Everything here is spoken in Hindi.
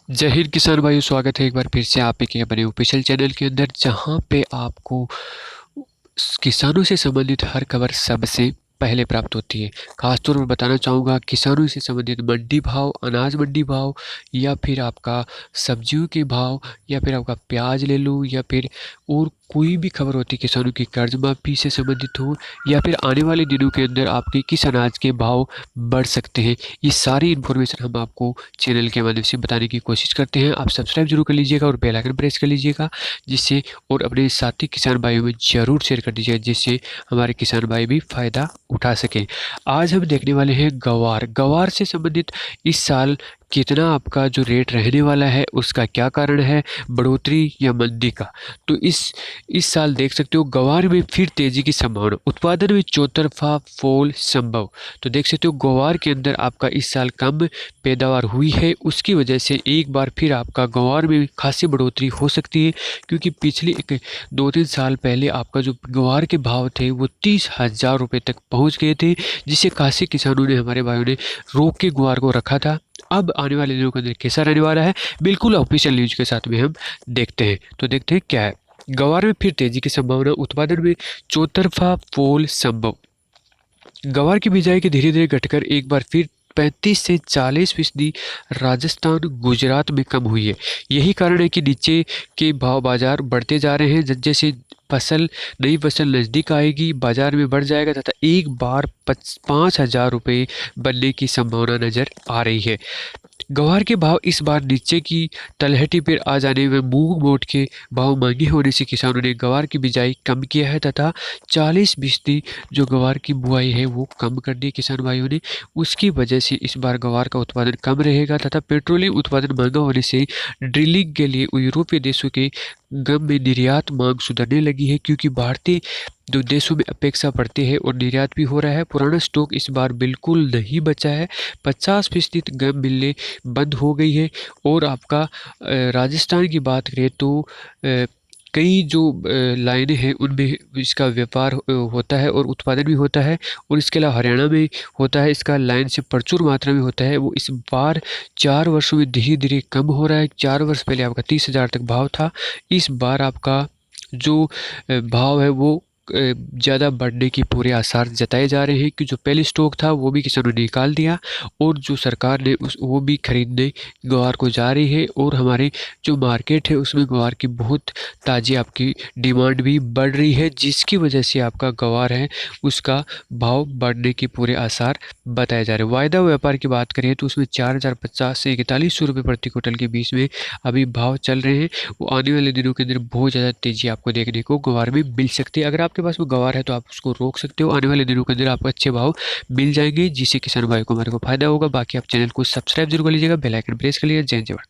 जय हिंद किसान भाइयों, स्वागत है एक बार फिर से आप के अपने ऑफिशियल चैनल के अंदर, जहां पे आपको किसानों से संबंधित हर खबर सबसे पहले प्राप्त होती है। खासतौर पर बताना चाहूँगा, किसानों से संबंधित मंडी भाव, अनाज मंडी भाव, या फिर आपका सब्जियों के भाव, या फिर आपका प्याज ले लो, या फिर और कोई भी खबर होती है किसानों की कर्ज माफी से संबंधित हो, या फिर आने वाले दिनों के अंदर आपके किस अनाज के भाव बढ़ सकते हैं, ये सारी इन्फॉर्मेशन हम आपको चैनल के माध्यम से बताने की कोशिश करते हैं। आप सब्सक्राइब जरूर कर लीजिएगा और बेल आइकन प्रेस कर लीजिएगा, जिससे और अपने साथी किसान भाइयों में ज़रूर शेयर कर दीजिएगा, जिससे हमारे किसान भाई भी फ़ायदा उठा सकें। आज हम देखने वाले हैं गवार। गवार से संबंधित इस साल कितना आपका जो रेट रहने वाला है, उसका क्या कारण है, बढ़ोतरी या मंदी का। तो इस साल देख सकते हो गवार में फिर तेजी की संभावना, उत्पादन में चौतरफा फॉल संभव। तो देख सकते हो गवार के अंदर आपका इस साल कम पैदावार हुई है, उसकी वजह से एक बार फिर आपका गवार में खासी बढ़ोतरी हो सकती है, क्योंकि पिछले 2-3 साल पहले आपका जो गवार के भाव थे वो 30,000 रुपये तक पहुंच गए थे, जिससे काफ़ी किसानों ने, हमारे भाइयों ने रोक के गवार को रखा था। अब आने वाले दिनों के अंदर कैसा रहने वाला है, बिल्कुल ऑफिशियल न्यूज के साथ में हम देखते हैं। तो देखते हैं क्या है। गवार में फिर तेजी की संभावना, उत्पादन में चौतरफा फॉल संभव। गवार की बिजाई के धीरे धीरे घटकर एक बार फिर 35 से 40% राजस्थान गुजरात में कम हुई है। यही कारण है कि नीचे के भाव बाजार बढ़ते जा रहे हैं। जैसे नई फसल नज़दीक आएगी, बाजार में बढ़ जाएगा तथा एक बार 5,000 रुपये बनने की संभावना नज़र आ रही है। ग्वार के भाव इस बार नीचे की तलहटी पर आ जाने में मूंग मोट के भाव महंगे होने से किसानों ने ग्वार की बिजाई कम किया है, तथा 40% जो ग्वार की बुआई है वो कम कर दी किसान भाइयों ने। उसकी वजह से इस बार ग्वार का उत्पादन कम रहेगा, तथा पेट्रोलियम उत्पादन महंगा होने से ड्रिलिंग के लिए यूरोपीय देशों के गम में निर्यात मांग सुधरने लगी है, क्योंकि भारतीय जो देशों में अपेक्षा बढ़ती है और निर्यात भी हो रहा है। पुराना स्टॉक इस बार बिल्कुल नहीं बचा है। 50% गम मिलने बंद हो गई है। और आपका राजस्थान की बात करें तो कई जो लाइनें हैं उनमें इसका व्यापार होता है और उत्पादन भी होता है। और इसके अलावा हरियाणा में होता है, इसका लाइन से प्रचुर मात्रा में होता है। वो इस बार 4 वर्षों में धीरे धीरे कम हो रहा है। 4 वर्ष पहले आपका 30,000 तक भाव था, इस बार आपका जो भाव है वो ज़्यादा बढ़ने की पूरे आसार जताए जा रहे हैं, कि जो पहले स्टॉक था वो भी किसानों ने निकाल दिया, और जो सरकार ने वो भी खरीदने ग्वार को जा रही है। और हमारे जो मार्केट है उसमें ग्वार की बहुत ताज़ी आपकी डिमांड भी बढ़ रही है, जिसकी वजह से आपका ग्वार है उसका भाव बढ़ने के पूरे आसार बताए जा रहे हैं। वायदा व्यापार की बात करें तो उसमें 4,050 से 4100 रुपये प्रति क्विंटल के बीच में अभी भाव चल रहे हैं। वो आने वाले दिनों के अंदर बहुत ज़्यादा तेज़ी आपको देखने को ग्वार में मिल सकती है। अगर आपके पास वो ग्वार है तो आप उसको रोक सकते हो, आने वाले दिनों के अंदर आपको अच्छे भाव मिल जाएंगे, जिससे किसान भाई को हमारे को फायदा होगा। बाकी आप चैनल को सब्सक्राइब जरूर कर लीजिएगा, बेल आइकन प्रेस कर लीजिएगा। जय जवान।